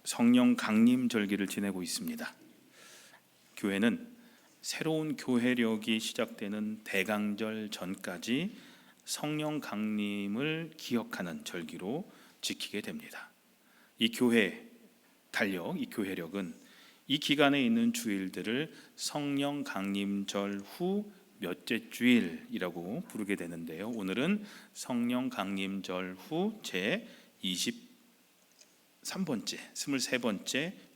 성령 강림 절기를 지내고 있습니다. 교회는 새로운 교회력이 시작되는 대강절 전까지 성령 강림을 기억하는 절기로 지키게 됩니다. 이 교회 달력, 이 교회력은 이 기간에 있는 주일들을 성령 강림절 후 몇째 주일이라고 부르게 되는데요. 오늘은 성령 강림절 후 제 23번째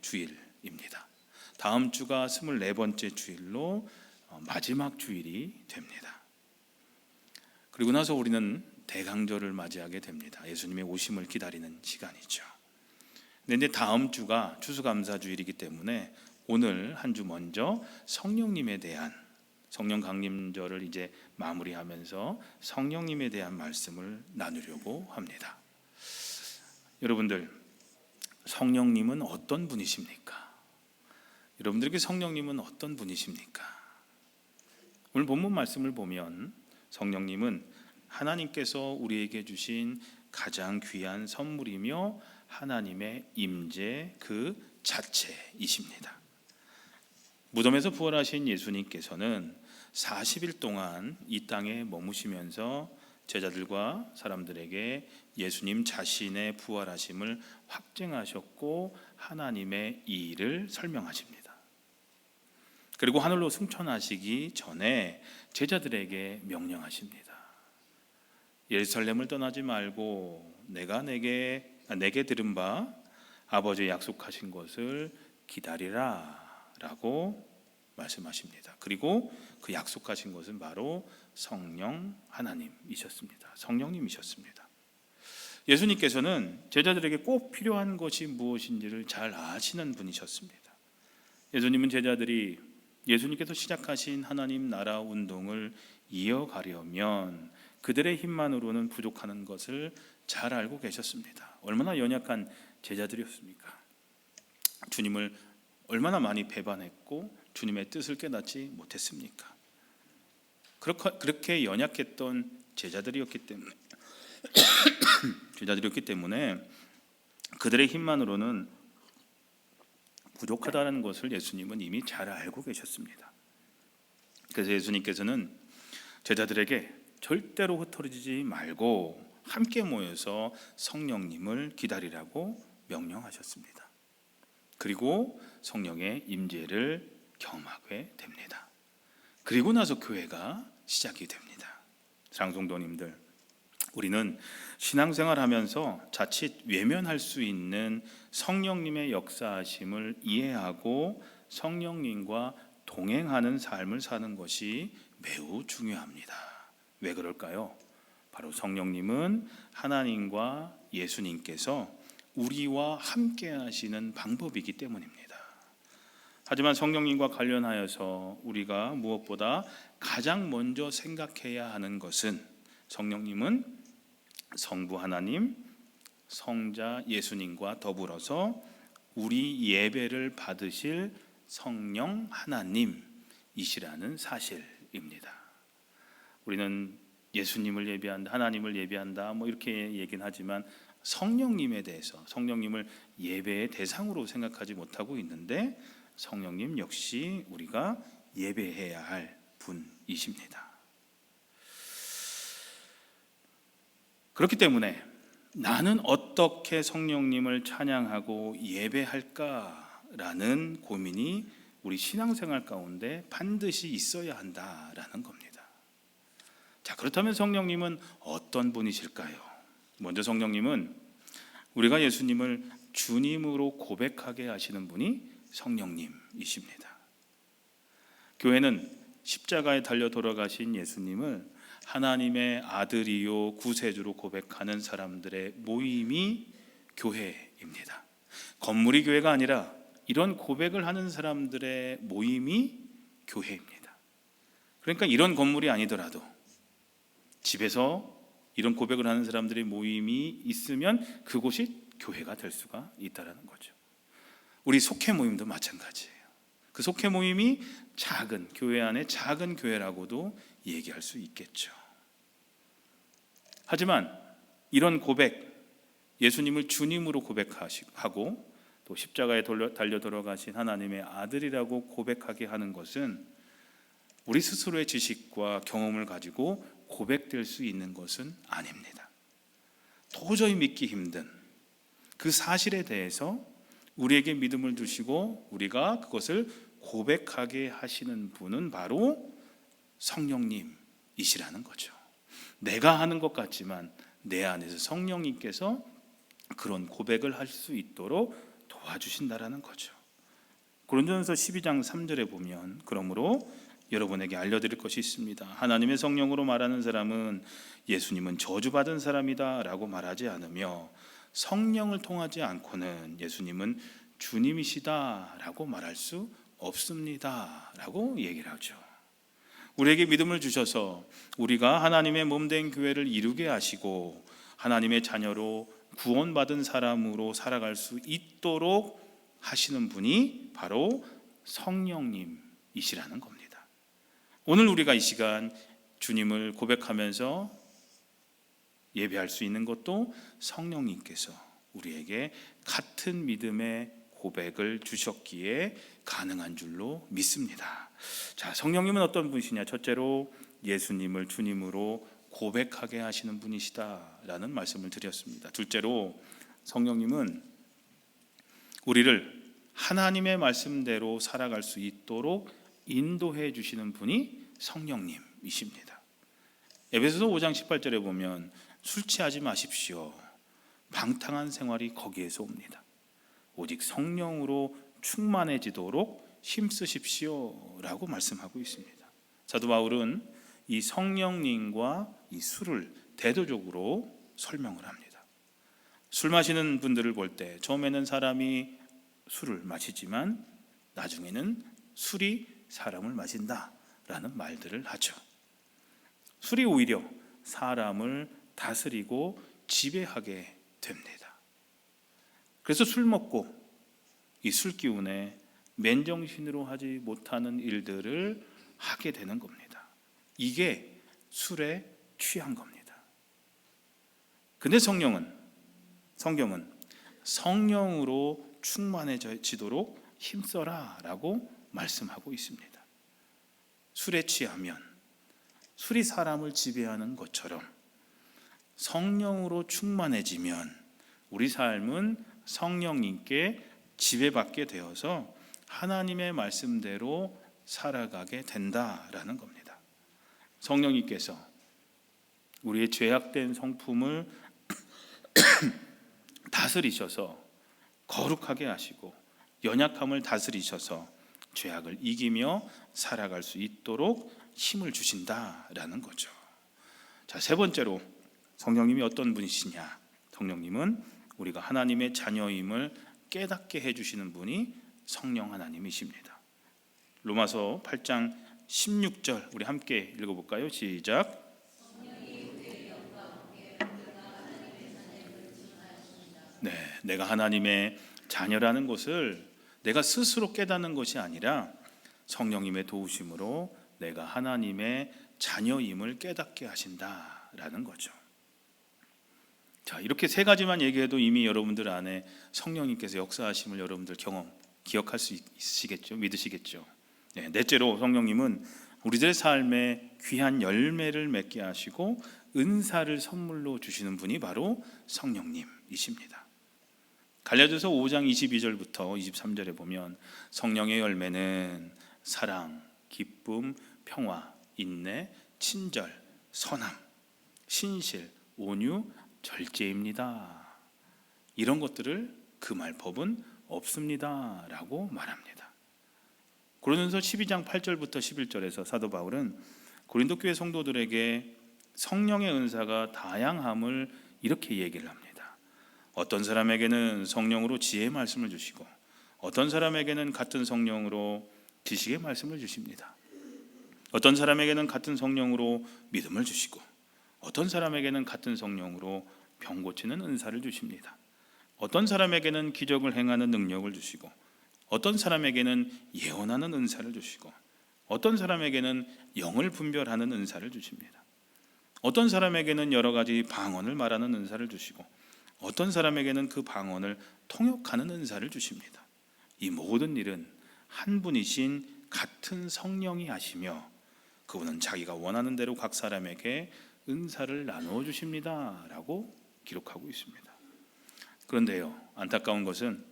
주일입니다. 다음 주가 24번째 주일로 마지막 주일이 됩니다. 그리고 나서 우리는 대강절을 맞이하게 됩니다. 예수님의 오심을 기다리는 시간이죠. 그런데 다음 주가 추수감사주일이기 때문에 오늘 한 주 먼저 성령님에 대한 성령 강림절을 이제 마무리하면서 성령님에 대한 말씀을 나누려고 합니다. 여러분들, 성령님은 어떤 분이십니까? 여러분들에게 성령님은 어떤 분이십니까? 오늘 본문 말씀을 보면 성령님은 하나님께서 우리에게 주신 가장 귀한 선물이며 하나님의 임재 그 자체이십니다. 무덤에서 부활하신 예수님께서는 40일 동안 이 땅에 머무시면서 제자들과 사람들에게 예수님 자신의 부활하심을 확증하셨고 하나님의 이 일을 설명하십니다. 그리고 하늘로 승천하시기 전에 제자들에게 명령하십니다. 예루살렘을 떠나지 말고 내가 내게 들은 바 아버지의 약속하신 것을 기다리라 라고 말씀하십니다. 그리고 그 약속하신 것은 바로 성령 하나님이셨습니다. 성령님이셨습니다. 예수님께서는 제자들에게 꼭 필요한 것이 무엇인지를 잘 아시는 분이셨습니다. 예수님은 제자들이 예수님께서 시작하신 하나님 나라 운동을 이어가려면 그들의 힘만으로는 부족하는 것을 잘 알고 계셨습니다. 얼마나 연약한 제자들이었습니까? 주님을 얼마나 많이 배반했고 주님의 뜻을 깨닫지 못했습니까? 그렇게 연약했던 제자들이었기 때문에 그들의 힘만으로는 부족하다는 것을 예수님은 이미 잘 알고 계셨습니다. 그래서 예수님께서는 제자들에게 절대로 흩어지지 말고 함께 모여서 성령님을 기다리라고 명령하셨습니다. 그리고 성령의 임재를 경험하게 됩니다. 그리고 나서 교회가 시작이 됩니다. 사랑성도님들, 우리는 신앙생활하면서 자칫 외면할 수 있는 성령님의 역사하심을 이해하고 성령님과 동행하는 삶을 사는 것이 매우 중요합니다. 왜 그럴까요? 바로 성령님은 하나님과 예수님께서 우리와 함께 하시는 방법이기 때문입니다. 하지만 성령님과 관련하여서 우리가 무엇보다 가장 먼저 생각해야 하는 것은 성령님은 성부 하나님, 성자 예수님과 더불어서 우리 예배를 받으실 성령 하나님이시라는 사실입니다. 우리는 예수님을 예배한다, 하나님을 예배한다 이렇게 얘기는 하지만 성령님에 대해서 성령님을 예배의 대상으로 생각하지 못하고 있는데 성령님 역시 우리가 예배해야 할 분이십니다. 그렇기 때문에 나는 어떻게 성령님을 찬양하고 예배할까라는 고민이 우리 신앙생활 가운데 반드시 있어야 한다라는 겁니다. 자, 그렇다면 성령님은 어떤 분이실까요? 먼저 성령님은 우리가 예수님을 주님으로 고백하게 하시는 분이 성령님이십니다. 교회는 십자가에 달려 돌아가신 예수님을 하나님의 아들이요 구세주로 고백하는 사람들의 모임이 교회입니다. 건물이 교회가 아니라 이런 고백을 하는 사람들의 모임이 교회입니다. 그러니까 이런 건물이 아니더라도 집에서 이런 고백을 하는 사람들의 모임이 있으면 그곳이 교회가 될 수가 있다는 거죠. 우리 속회 모임도 마찬가지예요. 그 속회 모임이 작은 교회 안에 작은 교회라고도 얘기할 수 있겠죠. 하지만 이런 고백, 예수님을 주님으로 고백하고 또 십자가에 달려 돌아가신 하나님의 아들이라고 고백하게 하는 것은 우리 스스로의 지식과 경험을 가지고 고백될 수 있는 것은 아닙니다. 도저히 믿기 힘든 그 사실에 대해서 우리에게 믿음을 주시고 우리가 그것을 고백하게 하시는 분은 바로 성령님이시라는 거죠. 내가 하는 것 같지만 내 안에서 성령님께서 그런 고백을 할 수 있도록 도와주신다라는 거죠. 고린도전서 12장 3절에 보면 그러므로 여러분에게 알려드릴 것이 있습니다. 하나님의 성령으로 말하는 사람은 예수님은 저주받은 사람이다 라고 말하지 않으며 성령을 통하지 않고는 예수님은 주님이시다 라고 말할 수 없습니다 라고 얘기를 하죠. 우리에게 믿음을 주셔서 우리가 하나님의 몸된 교회를 이루게 하시고 하나님의 자녀로 구원받은 사람으로 살아갈 수 있도록 하시는 분이 바로 성령님이시라는 겁니다. 오늘 우리가 이 시간 주님을 고백하면서 예배할 수 있는 것도 성령님께서 우리에게 같은 믿음의 고백을 주셨기에 가능한 줄로 믿습니다. 자, 성령님은 어떤 분이시냐? 첫째로 예수님을 주님으로 고백하게 하시는 분이시다라는 말씀을 드렸습니다. 둘째로 성령님은 우리를 하나님의 말씀대로 살아갈 수 있도록 인도해 주시는 분이 성령님이십니다. 에베소서 5장 18절에 보면 술 취하지 마십시오. 방탕한 생활이 거기에서 옵니다. 오직 성령으로 충만해지도록 힘쓰십시오 라고 말씀하고 있습니다. 사도 바울은 이 성령님과 이 술을 대조적으로 설명을 합니다. 술 마시는 분들을 볼 때 처음에는 사람이 술을 마시지만 나중에는 술이 사람을 마신다라는 말들을 하죠. 술이 오히려 사람을 다스리고 지배하게 됩니다. 그래서 술 먹고 이 술 기운에 맨정신으로 하지 못하는 일들을 하게 되는 겁니다. 이게 술에 취한 겁니다. 근데 성경은 성령으로 충만해지도록 힘써라 라고 말씀하고 있습니다. 술에 취하면 술이 사람을 지배하는 것처럼 성령으로 충만해지면 우리 삶은 성령님께 지배받게 되어서 하나님의 말씀대로 살아가게 된다라는 겁니다. 성령님께서 우리의 죄악된 성품을 다스리셔서 거룩하게 하시고 연약함을 다스리셔서 죄악을 이기며 살아갈 수 있도록 힘을 주신다라는 거죠. 자, 세 번째로 성령님이 어떤 분이시냐? 성령님은 우리가 하나님의 자녀임을 깨닫게 해주시는 분이 성령 하나님이십니다. 로마서 8장 16절 우리 함께 읽어볼까요? 시작. 네, 내가 하나님의 자녀라는 것을 내가 스스로 깨닫는 것이 아니라 성령님의 도우심으로 내가 하나님의 자녀임을 깨닫게 하신다라는 거죠. 자, 이렇게 세 가지만 얘기해도 이미 여러분들 안에 성령님께서 역사하심을 여러분들 기억할 수 있으시겠죠? 믿으시겠죠? 네, 넷째로 성령님은 우리들의 삶에 귀한 열매를 맺게 하시고 은사를 선물로 주시는 분이 바로 성령님이십니다. 갈라디아서 5장 22절부터 23절에 보면 성령의 열매는 사랑, 기쁨, 평화, 인내, 친절, 선함, 신실, 온유, 절제입니다. 이런 것들을 금할 법은 없습니다 라고 말합니다. 고린도서 12장 8절부터 11절에서 사도 바울은 고린도 교회 성도들에게 성령의 은사가 다양함을 이렇게 얘기를 합니다. 어떤 사람에게는 성령으로 지혜의 말씀을 주시고 어떤 사람에게는 같은 성령으로 지식의 말씀을 주십니다. 어떤 사람에게는 같은 성령으로 믿음을 주시고 어떤 사람에게는 같은 성령으로 병 고치는 은사를 주십니다. 어떤 사람에게는 기적을 행하는 능력을 주시고 어떤 사람에게는 예언하는 은사를 주시고 어떤 사람에게는 영을 분별하는 은사를 주십니다. 어떤 사람에게는 여러 가지 방언을 말하는 은사를 주시고 어떤 사람에게는 그 방언을 통역하는 은사를 주십니다. 이 모든 일은 한 분이신 같은 성령이 하시며 그분은 자기가 원하는 대로 각 사람에게 은사를 나누어 주십니다 라고 기록하고 있습니다. 그런데요, 안타까운 것은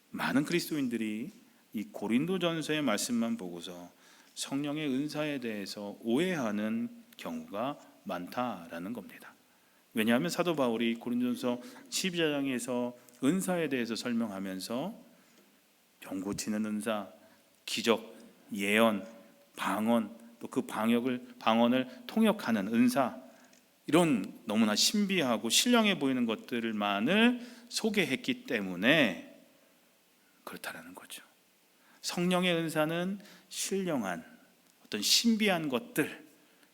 많은 그리스도인들이 이 고린도전서의 말씀만 보고서 성령의 은사에 대해서 오해하는 경우가 많다라는 겁니다. 왜냐하면 사도 바울이 고린도전서 12장에서 은사에 대해서 설명하면서 병 고치는 은사, 기적, 예언, 방언, 또 그 방언을 통역하는 은사, 이런 너무나 신비하고 신령해 보이는 것들만을 소개했기 때문에 그렇다라는 거죠. 성령의 은사는 신령한 어떤 신비한 것들,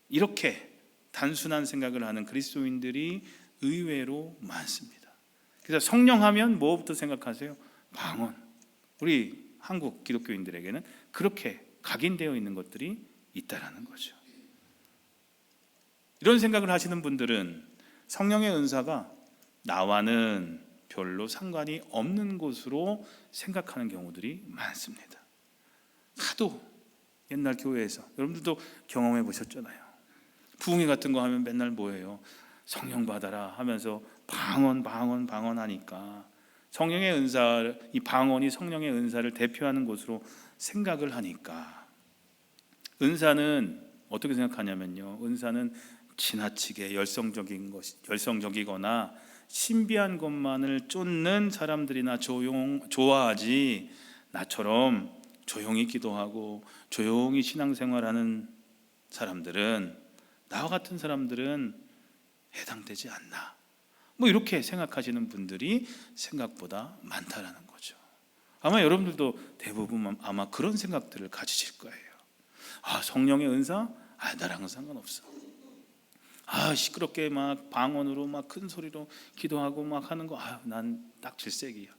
이렇게 단순한 생각을 하는 그리스도인들이 의외로 많습니다. 그래서 성령하면 뭐부터 생각하세요? 방언. 우리 한국 기독교인들에게는 그렇게 각인되어 있는 것들이 있다라는 거죠. 이런 생각을 하시는 분들은 성령의 은사가 나와는 별로 상관이 없는 것으로 생각하는 경우들이 많습니다. 하도 옛날 교회에서 여러분들도 경험해 보셨잖아요. 부흥회 같은 거 하면 맨날 뭐예요? 성령 받아라 하면서 방언 하니까 성령의 은사, 이 방언이 성령의 은사를 대표하는 것으로 생각을 하니까, 은사는 어떻게 생각하냐면요, 은사는 지나치게 열성적이거나 신비한 것만을 쫓는 사람들이나 좋아하지, 나처럼 조용히 기도하고 조용히 신앙생활하는 사람들은, 나와 같은 사람들은 해당되지 않나, 뭐 이렇게 생각하시는 분들이 생각보다 많다라는 거죠. 아마 여러분들도 대부분 아마 그런 생각들을 가지실 거예요. 성령의 은사? 나랑은 상관없어. 시끄럽게 막 방언으로 막 큰 소리로 기도하고 막 하는 거, 난 딱 질색이야.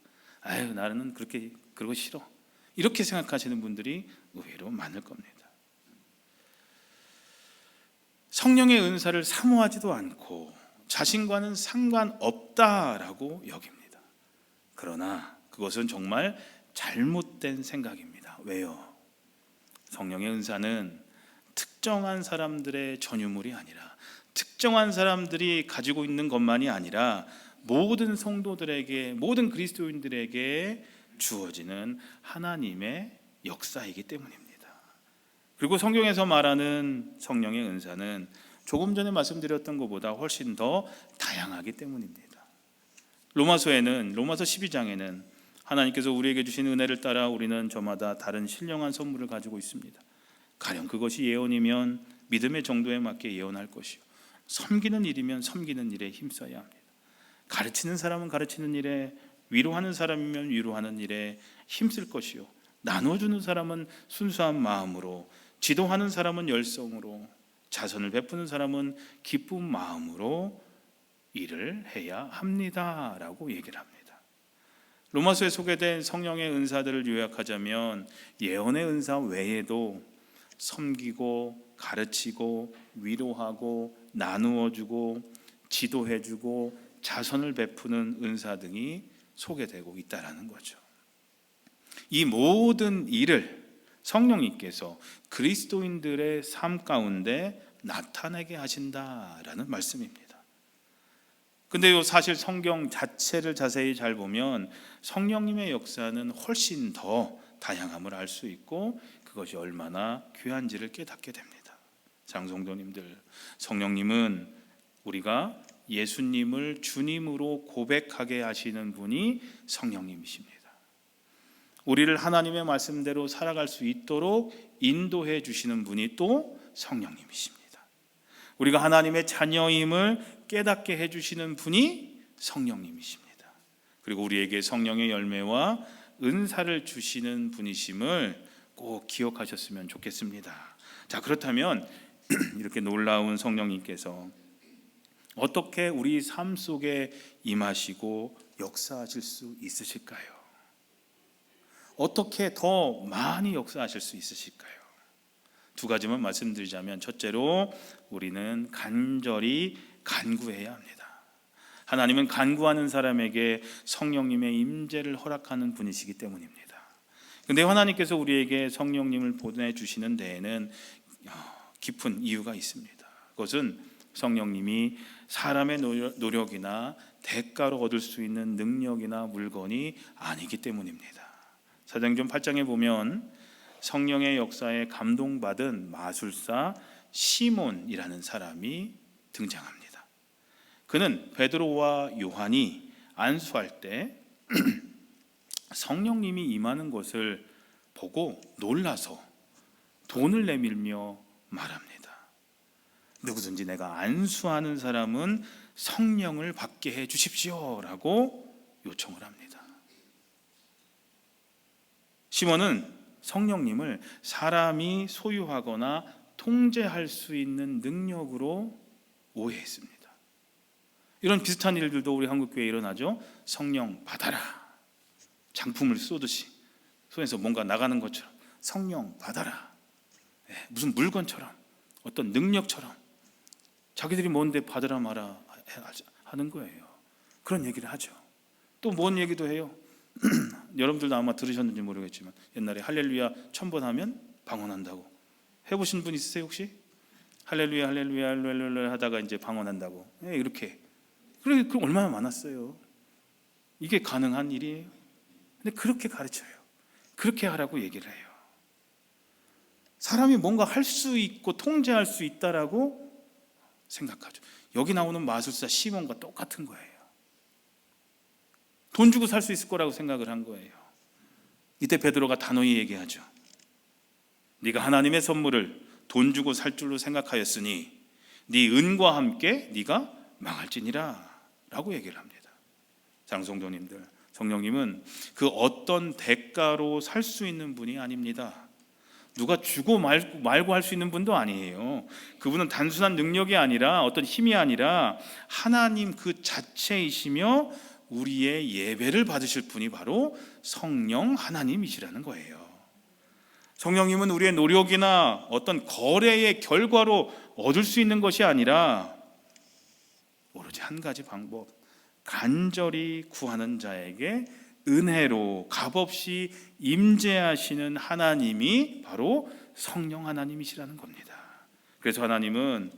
나는 그러고 싫어. 이렇게 생각하시는 분들이 의외로 많을 겁니다. 성령의 은사를 사모하지도 않고 자신과는 상관없다라고 여깁니다. 그러나 그것은 정말 잘못된 생각입니다. 왜요? 성령의 은사는 특정한 사람들의 전유물이 아니라, 특정한 사람들이 가지고 있는 것만이 아니라 모든 성도들에게, 모든 그리스도인들에게 주어지는 하나님의 역사이기 때문입니다. 그리고 성경에서 말하는 성령의 은사는 조금 전에 말씀드렸던 것보다 훨씬 더 다양하기 때문입니다. 로마서 12장에는 하나님께서 우리에게 주신 은혜를 따라 우리는 저마다 다른 신령한 선물을 가지고 있습니다. 가령 그것이 예언이면 믿음의 정도에 맞게 예언할 것이요, 섬기는 일이면 섬기는 일에 힘써야 합니다. 가르치는 사람은 가르치는 일에, 위로하는 사람이면 위로하는 일에 힘쓸 것이요, 나눠주는 사람은 순수한 마음으로, 지도하는 사람은 열성으로, 자선을 베푸는 사람은 기쁜 마음으로 일을 해야 합니다 라고 얘기를 합니다. 로마서에 소개된 성령의 은사들을 요약하자면, 예언의 은사 외에도 섬기고 가르치고 위로하고 나누어주고 지도해주고 자선을 베푸는 은사 등이 소개되고 있다는 거죠. 이 모든 일을 성령님께서 그리스도인들의 삶 가운데 나타내게 하신다라는 말씀입니다. 근데요, 사실 성경 자체를 자세히 잘 보면 성령님의 역사는 훨씬 더 다양함을 알 수 있고, 그것이 얼마나 귀한지를 깨닫게 됩니다. 장성도님들, 성령님은 우리가 예수님을 주님으로 고백하게 하시는 분이 성령님이십니다. 우리를 하나님의 말씀대로 살아갈 수 있도록 인도해 주시는 분이 또 성령님이십니다. 우리가 하나님의 자녀임을 깨닫게 해주시는 분이 성령님이십니다. 그리고 우리에게 성령의 열매와 은사를 주시는 분이심을 꼭 기억하셨으면 좋겠습니다. 자, 그렇다면 이렇게 놀라운 성령님께서 어떻게 우리 삶 속에 임하시고 역사하실 수 있으실까요? 어떻게 더 많이 역사하실 수 있으실까요? 두 가지만 말씀드리자면, 첫째로 우리는 간절히 간구해야 합니다. 하나님은 간구하는 사람에게 성령님의 임재를 허락하는 분이시기 때문입니다. 근데 하나님께서 우리에게 성령님을 보내주시는 데에는 깊은 이유가 있습니다. 그것은 성령님이 사람의 노력이나 대가로 얻을 수 있는 능력이나 물건이 아니기 때문입니다. 사도행전 8장에 보면 성령의 역사에 감동받은 마술사 시몬이라는 사람이 등장합니다. 그는 베드로와 요한이 안수할 때 성령님이 임하는 것을 보고 놀라서 돈을 내밀며 말합니다. 누구든지 내가 안수하는 사람은 성령을 받게 해 주십시오 라고 요청을 합니다. 시몬은 성령님을 사람이 소유하거나 통제할 수 있는 능력으로 오해했습니다. 이런 비슷한 일들도 우리 한국교회에 일어나죠. 성령 받아라, 장품을 쏘듯이 손에서 뭔가 나가는 것처럼 성령 받아라, 무슨 물건처럼 어떤 능력처럼 자기들이 뭔데 받으라 마라 하는 거예요. 그런 얘기를 하죠. 또 뭔 얘기도 해요. 여러분들도 아마 들으셨는지 모르겠지만 옛날에 할렐루야 1000번 하면 방언한다고 해보신 분 있으세요 혹시? 할렐루야 할렐루야 할렐루야 하다가 이제 방언한다고 이렇게. 그래 얼마나 많았어요. 이게 가능한 일이에요? 근데 그렇게 가르쳐요. 그렇게 하라고 얘기를 해요. 사람이 뭔가 할 수 있고 통제할 수 있다라고 생각하죠. 여기 나오는 마술사 시몬과 똑같은 거예요. 돈 주고 살 수 있을 거라고 생각을 한 거예요. 이때 베드로가 단호히 얘기하죠. 네가 하나님의 선물을 돈 주고 살 줄로 생각하였으니 네 은과 함께 네가 망할지니라 라고 얘기를 합니다. 사랑하는 성도님들, 성령님은 그 어떤 대가로 살 수 있는 분이 아닙니다. 누가 주고 말고 할 수 있는 분도 아니에요. 그분은 단순한 능력이 아니라 어떤 힘이 아니라 하나님 그 자체이시며 우리의 예배를 받으실 분이 바로 성령 하나님이시라는 거예요. 성령님은 우리의 노력이나 어떤 거래의 결과로 얻을 수 있는 것이 아니라 오로지 한 가지 방법, 간절히 구하는 자에게 은혜로 값없이 임재하시는 하나님이 바로 성령 하나님이시라는 겁니다. 그래서 하나님은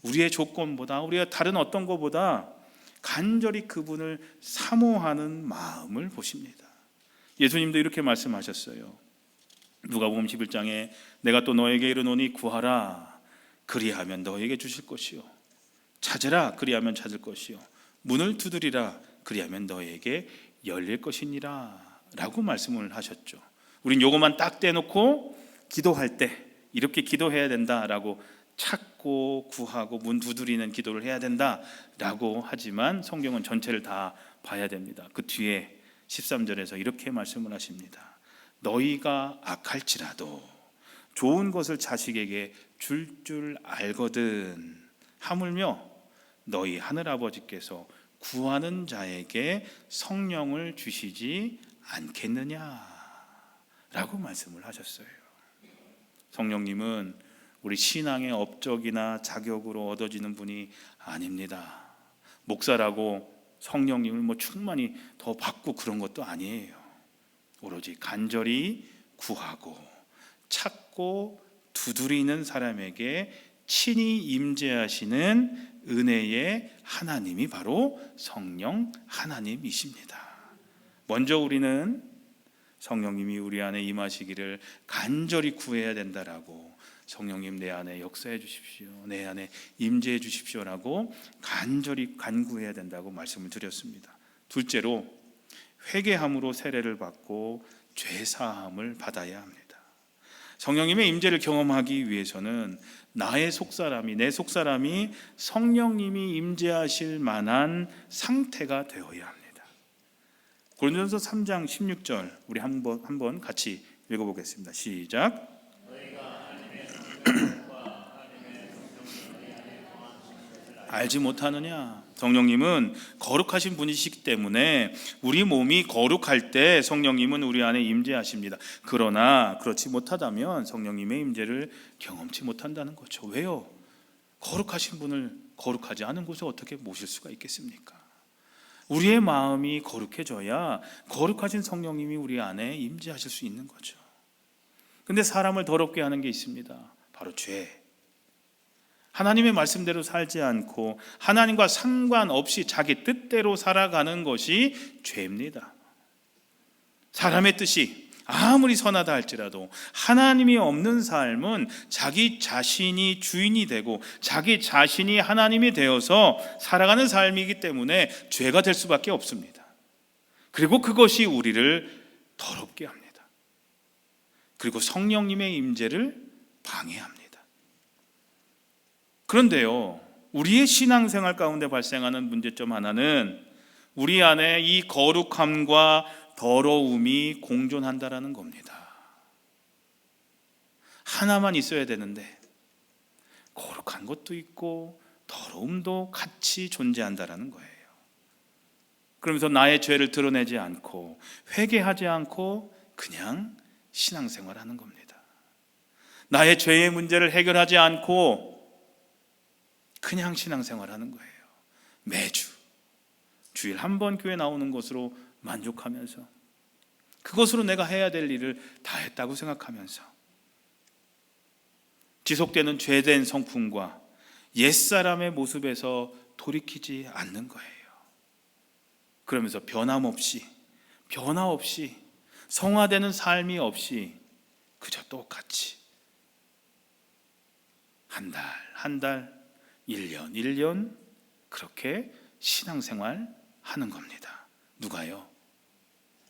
우리의 조건보다 우리가 다른 어떤 것보다 간절히 그분을 사모하는 마음을 보십니다. 예수님도 이렇게 말씀하셨어요. 누가복음 11장에 내가 또 너에게 이르노니 구하라 그리하면 너에게 주실 것이요 찾으라 그리하면 찾을 것이요 문을 두드리라 그리하면 너에게 열릴 것이니라 라고 말씀을 하셨죠. 우린 요것만 딱 떼놓고 기도할 때 이렇게 기도해야 된다라고 찾고 구하고 문 두드리는 기도를 해야 된다라고 하지만 성경은 전체를 다 봐야 됩니다. 그 뒤에 13절에서 이렇게 말씀을 하십니다. 너희가 악할지라도 좋은 것을 자식에게 줄 알거든 하물며 너희 하늘아버지께서 구하는 자에게 성령을 주시지 않겠느냐 라고 말씀을 하셨어요. 성령님은 우리 신앙의 업적이나 자격으로 얻어지는 분이 아닙니다. 목사라고 성령님을 충만히 더 받고 그런 것도 아니에요. 오로지 간절히 구하고 찾고 두드리는 사람에게 친히 임재하시는 은혜의 하나님이 바로 성령 하나님이십니다. 먼저 우리는 성령님이 우리 안에 임하시기를 간절히 구해야 된다라고, 성령님 내 안에 역사해 주십시오, 내 안에 임재해 주십시오라고 간절히 간구해야 된다고 말씀을 드렸습니다. 둘째로 회개함으로 세례를 받고 죄사함을 받아야 합니다. 성령님의 임재를 경험하기 위해서는 나의 속사람이, 내 속사람이 성령님이 임재하실 만한 상태가 되어야 합니다. 고린도전서 3장 16절 우리 한번 같이 읽어보겠습니다. 시작. 알지 못하느냐? 성령님은 거룩하신 분이시기 때문에 우리 몸이 거룩할 때 성령님은 우리 안에 임재하십니다. 그러나 그렇지 못하다면 성령님의 임재를 경험치 못한다는 거죠. 왜요? 거룩하신 분을 거룩하지 않은 곳에 어떻게 모실 수가 있겠습니까? 우리의 마음이 거룩해져야 거룩하신 성령님이 우리 안에 임재하실 수 있는 거죠. 근데 사람을 더럽게 하는 게 있습니다. 바로 죄. 하나님의 말씀대로 살지 않고 하나님과 상관없이 자기 뜻대로 살아가는 것이 죄입니다. 사람의 뜻이 아무리 선하다 할지라도 하나님이 없는 삶은 자기 자신이 주인이 되고 자기 자신이 하나님이 되어서 살아가는 삶이기 때문에 죄가 될 수밖에 없습니다. 그리고 그것이 우리를 더럽게 합니다. 그리고 성령님의 임재를 방해합니다. 그런데요, 우리의 신앙생활 가운데 발생하는 문제점 하나는 우리 안에 이 거룩함과 더러움이 공존한다라는 겁니다. 하나만 있어야 되는데 거룩한 것도 있고 더러움도 같이 존재한다라는 거예요. 그러면서 나의 죄를 드러내지 않고 회개하지 않고 그냥 신앙생활하는 겁니다. 나의 죄의 문제를 해결하지 않고 그냥 신앙생활하는 거예요. 매주 주일 한 번 교회 나오는 것으로 만족하면서 그것으로 내가 해야 될 일을 다 했다고 생각하면서 지속되는 죄된 성품과 옛사람의 모습에서 돌이키지 않는 거예요. 그러면서 변화 없이 성화되는 삶이 없이 그저 똑같이 한 달, 1년 그렇게 신앙생활 하는 겁니다. 누가요?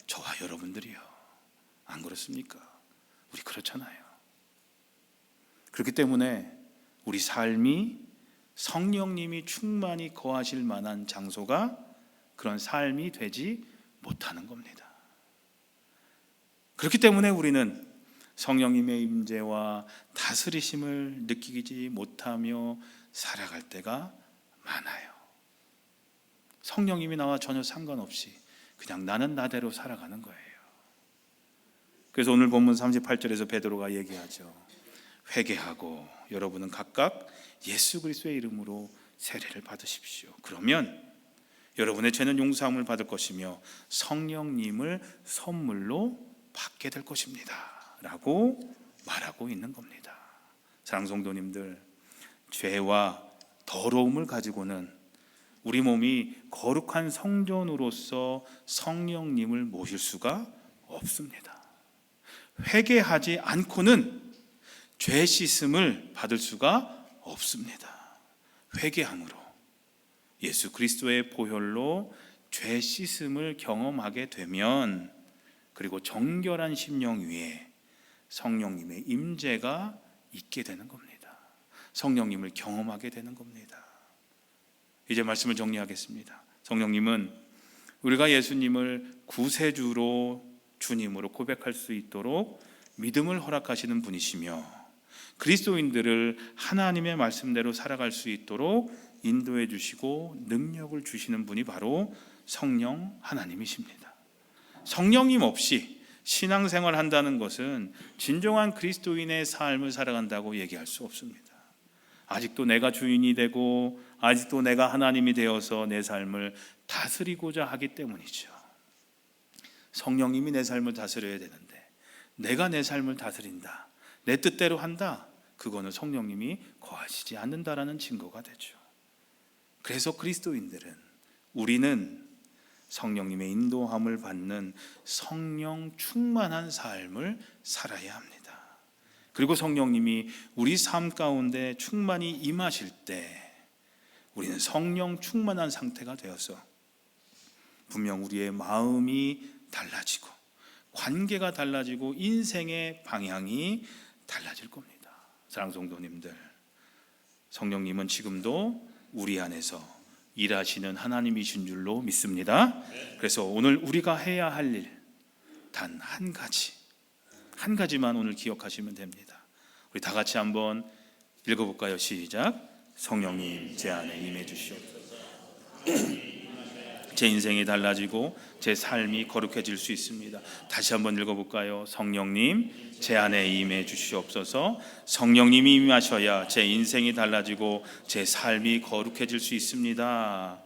저와 여러분들이요. 안 그렇습니까? 우리 그렇잖아요. 그렇기 때문에 우리 삶이 성령님이 충만히 거하실 만한 장소가 그런 삶이 되지 못하는 겁니다. 그렇기 때문에 우리는 성령님의 임재와 다스리심을 느끼지 못하며 살아갈 때가 많아요. 성령님이 나와 전혀 상관없이 그냥 나는 나대로 살아가는 거예요. 그래서 오늘 본문 38절에서 베드로가 얘기하죠. 회개하고 여러분은 각각 예수 그리스도의 이름으로 세례를 받으십시오. 그러면 여러분의 죄는 용서함을 받을 것이며 성령님을 선물로 받게 될 것입니다 라고 말하고 있는 겁니다. 사랑하는 성도님들, 죄와 더러움을 가지고는 우리 몸이 거룩한 성전으로서 성령님을 모실 수가 없습니다. 회개하지 않고는 죄 씻음을 받을 수가 없습니다. 회개함으로 예수 그리스도의 보혈로 죄 씻음을 경험하게 되면, 그리고 정결한 심령 위에 성령님의 임재가 있게 되는 겁니다. 성령님을 경험하게 되는 겁니다. 이제 말씀을 정리하겠습니다. 성령님은 우리가 예수님을 구세주로 주님으로 고백할 수 있도록 믿음을 허락하시는 분이시며, 그리스도인들을 하나님의 말씀대로 살아갈 수 있도록 인도해 주시고 능력을 주시는 분이 바로 성령 하나님이십니다. 성령님 없이 신앙생활 한다는 것은 진정한 그리스도인의 삶을 살아간다고 얘기할 수 없습니다. 아직도 내가 주인이 되고 아직도 내가 하나님이 되어서 내 삶을 다스리고자 하기 때문이죠. 성령님이 내 삶을 다스려야 되는데 내가 내 삶을 다스린다, 내 뜻대로 한다, 그거는 성령님이 거하시지 않는다라는 증거가 되죠. 그래서 그리스도인들은, 우리는 성령님의 인도함을 받는 성령 충만한 삶을 살아야 합니다. 그리고 성령님이 우리 삶 가운데 충만히 임하실 때 우리는 성령 충만한 상태가 되어서 분명 우리의 마음이 달라지고 관계가 달라지고 인생의 방향이 달라질 겁니다. 사랑하는 성도님들, 성령님은 지금도 우리 안에서 일하시는 하나님이신 줄로 믿습니다. 그래서 오늘 우리가 해야 할 일 단 한 가지만 오늘 기억하시면 됩니다. 우리 다 같이 한번 읽어볼까요? 시작. 성령님 제 안에 임해 주시옵소서. 제 인생이 달라지고 제 삶이 거룩해질 수 있습니다. 다시 한번 읽어볼까요? 성령님 제 안에 임해 주시옵소서. 성령님이 임하셔야 제 인생이 달라지고 제 삶이 거룩해질 수 있습니다.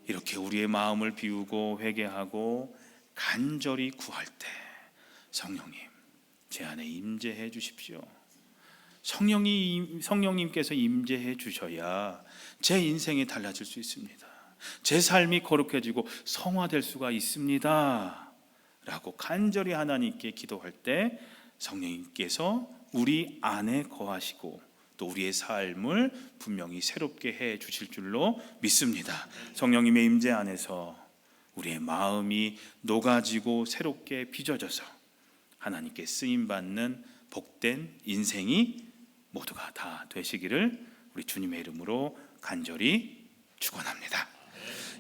이렇게 우리의 마음을 비우고 회개하고 간절히 구할 때 성령님 제 안에 임재해 주십시오. 성령님께서 임재해 주셔야 제 인생이 달라질 수 있습니다. 제 삶이 거룩해지고 성화될 수가 있습니다 라고 간절히 하나님께 기도할 때 성령님께서 우리 안에 거하시고 또 우리의 삶을 분명히 새롭게 해 주실 줄로 믿습니다. 성령님의 임재 안에서 우리의 마음이 녹아지고 새롭게 빚어져서 하나님께 쓰임받는 복된 인생이 모두가 다 되시기를 우리 주님의 이름으로 간절히 축원합니다.